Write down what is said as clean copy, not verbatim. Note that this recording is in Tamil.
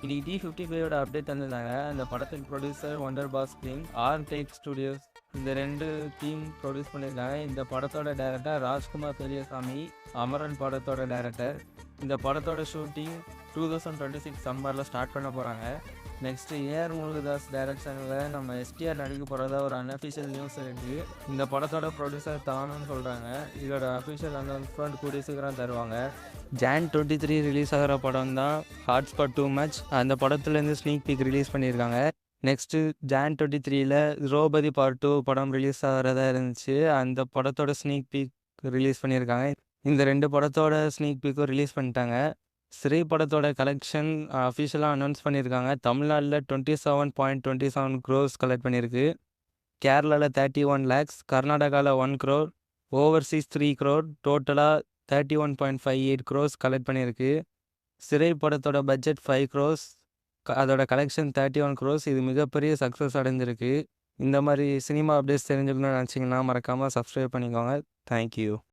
இன்னைக்கு T55 அப்டேட் தந்திருந்தாங்க. அந்த படத்தின் producer wonder pass king, take studios இந்த 2 டீம் ப்ரொடியூஸ் பண்ணியிருக்காங்க. இந்த படத்தோட டைரக்டர் ராஜ்குமார் பெரியசாமி, அமரன் படத்தோட டைரக்டர். இந்த படத்தோட ஷூட்டிங் 2026 சம்மரில் ஸ்டார்ட் பண்ண போகிறாங்க. நெக்ஸ்ட் ஏஆர் முருகதாஸ் டைரக்ஷனில் நம்ம எஸ்டிஆர் நடிக்க போகிறதா ஒரு அன்அஃபிஷியல் நியூஸ் இருக்குது. இந்த படத்தோட ப்ரொடியூசர் தானுன்னு சொல்கிறாங்க. இதோட அஃபிஷியல் அனௌன்ஸ்மெண்ட் கூடிய சீக்கிரம் தருவாங்க. Jan 23 ரிலீஸ் ஆகிற படம் தான் ஹாட்ஸ்பாட் டூ மச். அந்த படத்துலேருந்து ஸ்னீக் பீக் ரிலீஸ் பண்ணியிருக்காங்க. நெக்ஸ்ட்டு Jan 23ல் திரௌபதி பார்ட் 2 படம் ரிலீஸ் ஆகிறதா இருந்துச்சு. அந்த படத்தோட ஸ்னீக் பீக் ரிலீஸ் பண்ணியிருக்காங்க. இந்த 2 படத்தோட ஸ்னீக் பீக்கும் ரிலீஸ் பண்ணிட்டாங்க. ஸ்ரீ படத்தோட கலெக்ஷன் அஃபிஷியலாக அனௌன்ஸ் பண்ணியிருக்காங்க. தமிழ்நாட்டில் 27.27 crores கலெக்ட் பண்ணியிருக்கு. கேரளாவில் 31 lakhs, கர்நாடகாவில் 1 crore, ஓவர்சீஸ் 3 crore, டோட்டலாக 31.58 crores கலெக்ட் பண்ணியிருக்கு. சிறை படத்தோட பட்ஜெட் 5 crores, அதோட கலெக்ஷன் 31 crores. இது மிகப்பெரிய சக்ஸஸ் அடைஞ்சிருக்கு. இந்த மாதிரி சினிமா அப்டேட்ஸ் தெரிஞ்சுக்கணும்னு நினச்சிங்கன்னா மறக்காமல் சப்ஸ்கிரைப் பண்ணிக்கோங்க. தேங்க்யூ.